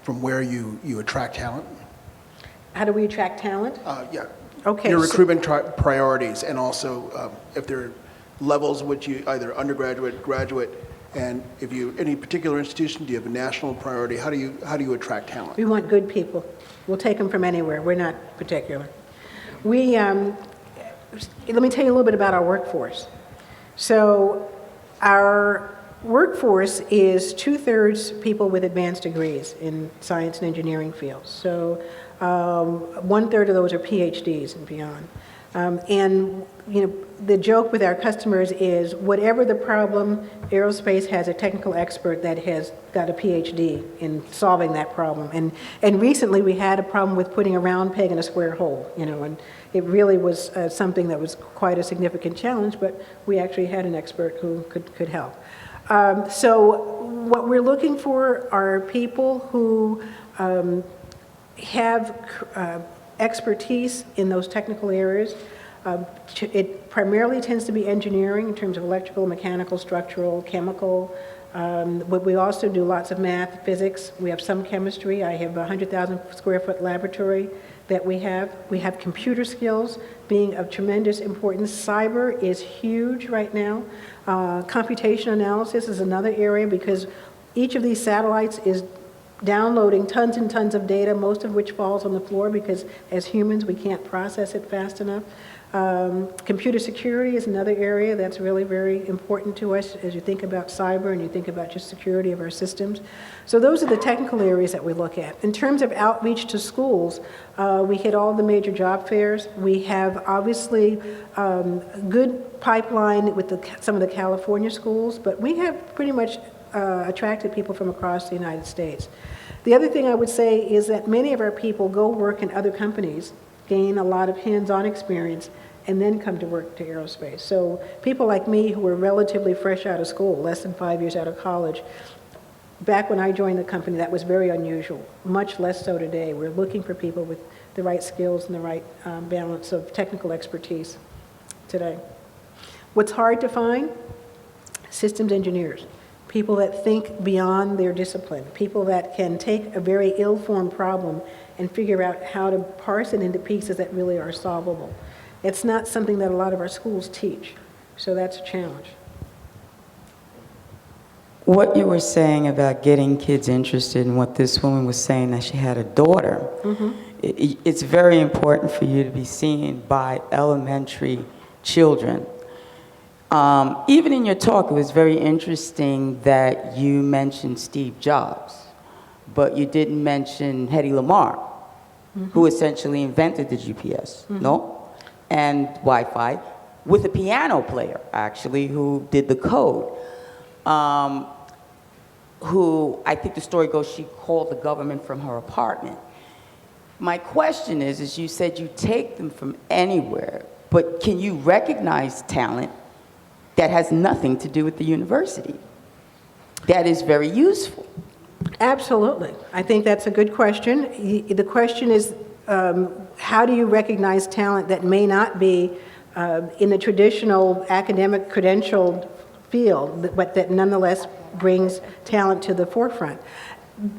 S5: from where you attract talent?
S2: How do we attract talent?
S5: Yeah.
S2: Okay.
S5: Your recruitment priorities, and also if there are levels which you either undergraduate, graduate, and if you any particular institution, do you have a national priority? How do you attract talent?
S2: We want good people. We'll take them from anywhere. We're not particular. We let me tell you a little bit about our workforce. So our workforce is 2/3 people with advanced degrees in science and engineering fields. So 1/3 of those are PhDs and beyond. And the joke with our customers is whatever the problem, Aerospace has a technical expert that has got a PhD in solving that problem. And recently we had a problem with putting a round peg in a square hole, and it really was something that was quite a significant challenge, but we actually had an expert who could help. So what we're looking for are people who have expertise in those technical areas. It primarily tends to be engineering in terms of electrical, mechanical, structural, chemical. But we also do lots of math, physics. We have some chemistry. I have a 100,000 square foot laboratory that we have. We have computer skills being of tremendous importance. Cyber is huge right now. Computation analysis is another area because each of these satellites is downloading tons and tons of data, most of which falls on the floor because as humans we can't process it fast enough. Computer security is another area that's really very important to us as you think about cyber and you think about just security of our systems. So those are the technical areas that we look at. In terms of outreach to schools, we hit all the major job fairs. We have obviously good pipeline with some of the California schools, but we have pretty much attracted people from across the United States. The other thing I would say is that many of our people go work in other companies, gain a lot of hands-on experience, and then come to work to aerospace. So people like me who were relatively fresh out of school, less than 5 years out of college, back when I joined the company, that was very unusual, much less so today. We're looking for people with the right skills and the right balance of technical expertise today. What's hard to find? Systems engineers, people that think beyond their discipline, people that can take a very ill-formed problem and figure out how to parse it into pieces that really are solvable. It's not something that a lot of our schools teach, so that's a challenge.
S6: What you were saying about getting kids interested in what this woman was saying, that she had a daughter, it's very important for you to be seen by elementary children. Even in your talk, it was very interesting that you mentioned Steve Jobs, but you didn't mention Hedy Lamarr, who essentially invented the GPS, no? And Wi-Fi, with a piano player, actually, who did the code. Who, I think the story goes, she called the government from her apartment. My question is you said you take them from anywhere, but can you recognize talent that has nothing to do with the university? That is very useful.
S2: Absolutely. I think that's a good question. The question is, how do you recognize talent that may not be in the traditional academic credentialed field, but that nonetheless brings talent to the forefront?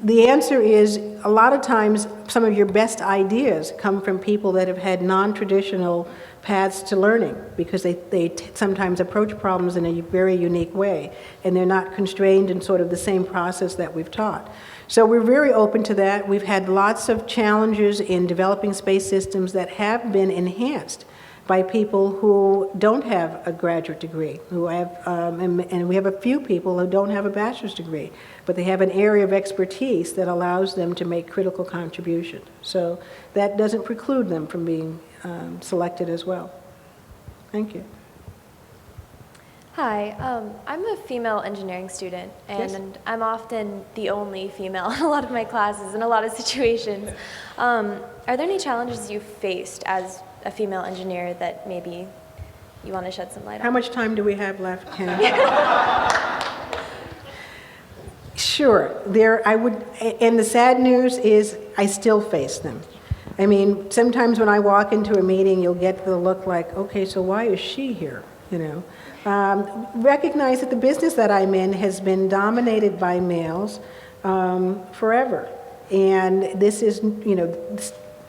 S2: The answer is, a lot of times, some of your best ideas come from people that have had non-traditional paths to learning, because they sometimes approach problems in a very unique way, and they're not constrained in sort of the same process that we've taught. So we're very open to that. We've had lots of challenges in developing space systems that have been enhanced by people who don't have a graduate degree, who have, and we have a few people who don't have a bachelor's degree, but they have an area of expertise that allows them to make critical contributions. So that doesn't preclude them from being selected as well. Thank you.
S7: Hi, I'm a female engineering student, and
S2: Yes.
S7: I'm often the only female in a lot of my classes in a lot of situations. Are there any challenges you faced as a female engineer that maybe you want to shed some light on?
S2: How much time do we have left, Ken? Sure, and the sad news is I still face them. I mean, sometimes when I walk into a meeting, you'll get the look like, okay, so why is she here, you know? Recognize that the business that I'm in has been dominated by males forever. And this is, you know,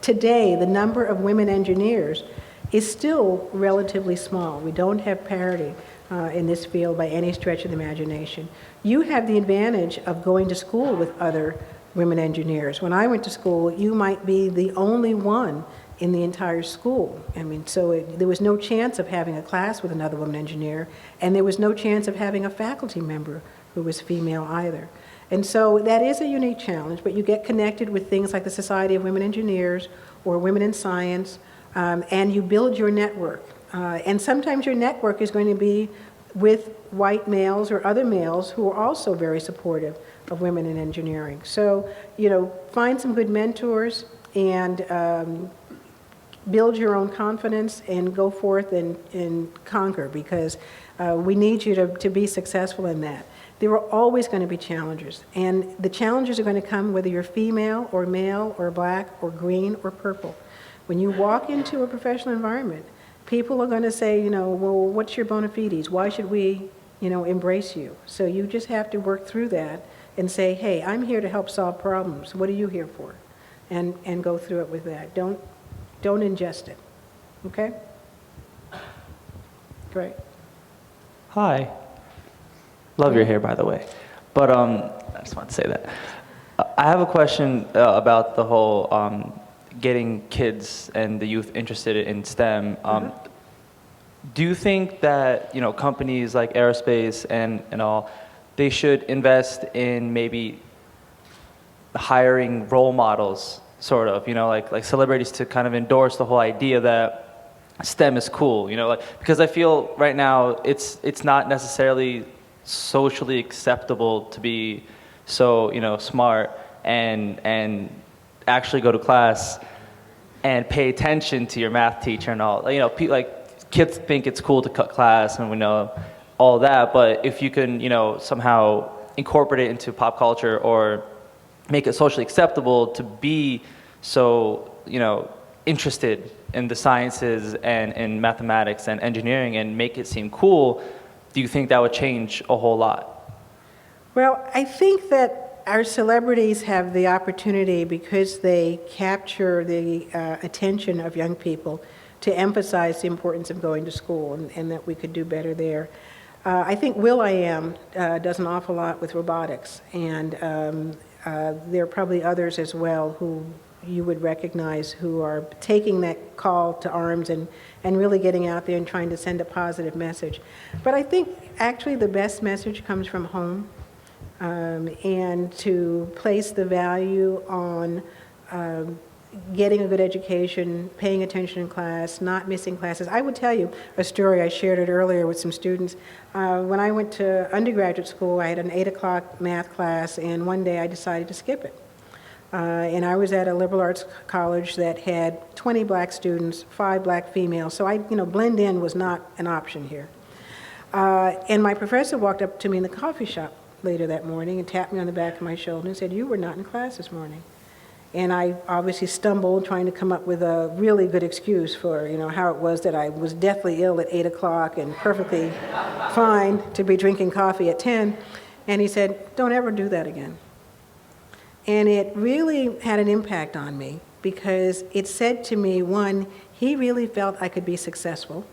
S2: today, the number of women engineers is still relatively small. We don't have parity in this field by any stretch of the imagination. You have the advantage of going to school with other women engineers. When I went to school, you might be the only one in the entire school. I mean, so there was no chance of having a class with another woman engineer, and there was no chance of having a faculty member who was female either. And so that is a unique challenge, but you get connected with things like the Society of Women Engineers or Women in Science, and you build your network. And sometimes your network is going to be with white males or other males who are also very supportive of women in engineering. So, you know, find some good mentors and build your own confidence and go forth and conquer, because we need you to be successful in that. There are always going to be challenges, and the challenges are going to come whether you're female or male or black or green or purple. When you walk into a professional environment, people are going to say, you know, well, what's your bona fides? Why should we, you know, embrace you? So you just have to work through that and say, hey, I'm here to help solve problems. What are you here for? And go through it with that. Don't ingest it. Okay? Great.
S8: Hi. Love your hair, by the way. But I just want to say that. I have a question about the whole getting kids and the youth interested in STEM. Do you think that, you know, companies like Aerospace and all, they should invest in maybe hiring role models, sort of, you know, like celebrities to kind of endorse the whole idea that STEM is cool, you know, like, because I feel right now it's not necessarily socially acceptable to be so, smart and actually go to class and pay attention to your math teacher and all. Like kids think it's cool to cut class, and we know all that, but if you can, somehow incorporate it into pop culture or make it socially acceptable to be so, interested in the sciences and in mathematics and engineering and make it seem cool, do you think that would change a whole lot?
S2: Well, I think that our celebrities have the opportunity, because they capture the attention of young people, to emphasize the importance of going to school, and that we could do better there. I think Will.i.am does an awful lot with robotics, and there are probably others as well who you would recognize who are taking that call to arms and really getting out there and trying to send a positive message. But I think actually the best message comes from home, and to place the value on getting a good education, paying attention in class, not missing classes. I would tell you a story. I shared it earlier with some students. When I went to undergraduate school, I had an 8 o'clock math class, and one day I decided to skip it. And I was at a liberal arts college that had 20 black students, 5 black females, so blend in was not an option here. And my professor walked up to me in the coffee shop later that morning and tapped me on the back of my shoulder and said, "You were not in class this morning." And I obviously stumbled trying to come up with a really good excuse for, how it was that I was deathly ill at 8 o'clock and perfectly fine to be drinking coffee at 10. And he said, "Don't ever do that again." And it really had an impact on me, because it said to me, one, he really felt I could be successful,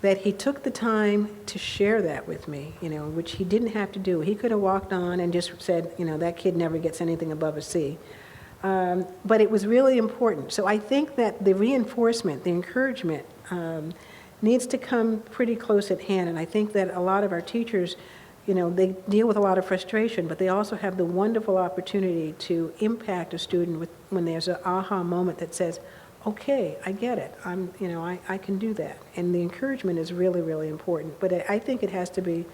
S2: that he took the time to share that with me, which he didn't have to do. He could have walked on and just said, that kid never gets anything above a C. But it was really important. So I think that the reinforcement, the encouragement, needs to come pretty close at hand. And I think that a lot of our teachers, they deal with a lot of frustration, but they also have the wonderful opportunity to impact a student when there's an aha moment that says, okay, I get it. I can do that. And the encouragement is really, really important. But I think it has to be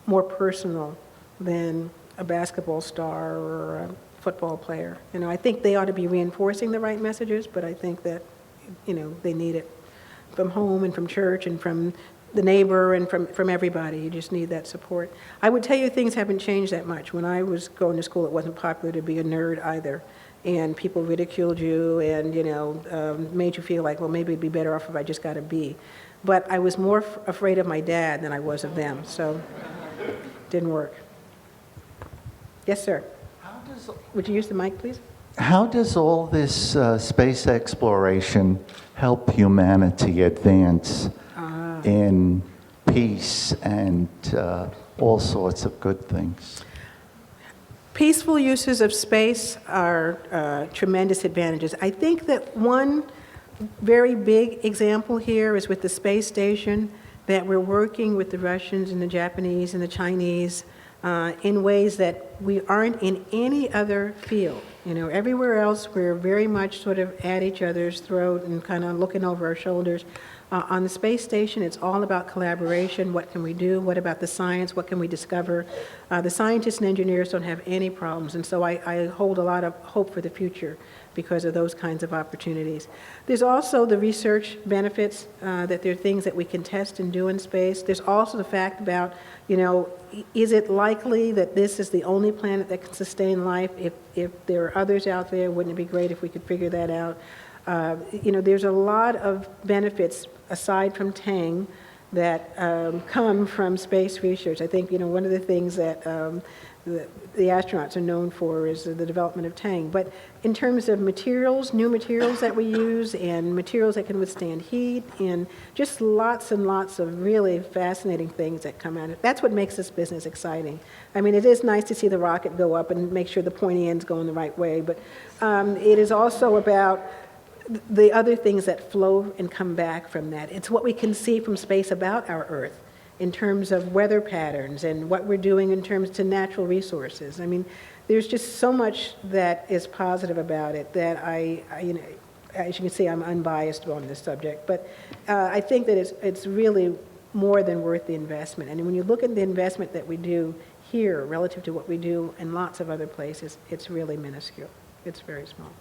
S2: more personal than a basketball star or a football player. I think they ought to be reinforcing the right messages, but I think that, they need it from home and from church and from the neighbor and from everybody. You just need that support. I would tell you things haven't changed that much. When I was going to school, it wasn't popular to be a nerd either. And people ridiculed you and, made you feel like, well, maybe it'd be better off if I just got a B. But I was more afraid of my dad than I was of them, so it didn't work. Yes, sir. Would you use the mic, please?
S9: How does all this space exploration help humanity advance in peace and all sorts of good things?
S2: Peaceful uses of space are tremendous advantages. I think that one very big example here is with the space station, that we're working with the Russians and the Japanese and the Chinese in ways that we aren't in any other field. Everywhere else we're very much sort of at each other's throat and kind of looking over our shoulders. On the space station, it's all about collaboration. What can we do? What about the science? What can we discover? The scientists and engineers don't have any problems, and so I hold a lot of hope for the future because of those kinds of opportunities. There's also the research benefits, that there are things that we can test and do in space. There's also the fact about, is it likely that this is the only planet that can sustain life? If there are others out there, wouldn't it be great if we could figure that out? There's a lot of benefits aside from Tang that come from space research. I think, one of the things that the astronauts are known for is the development of Tang. But in terms of materials, new materials that we use and materials that can withstand heat and just lots and lots of really fascinating things that come out of it. That's what makes this business exciting. I mean, it is nice to see the rocket go up and make sure the pointy ends go in the right way, but it is also about the other things that flow and come back from that. It's what we can see from space about our Earth in terms of weather patterns and what we're doing in terms to natural resources. I mean, there's just so much that is positive about it that as you can see, I'm unbiased on this subject, but I think that it's really more than worth the investment. And when you look at the investment that we do here relative to what we do in lots of other places, it's really minuscule. It's very small.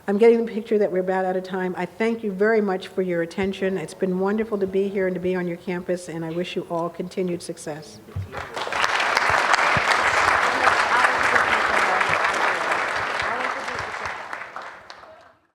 S2: I'm getting the picture that we're about out of time. I thank you very much for your attention. It's been wonderful to be here and to be on your campus, and I wish you all continued success.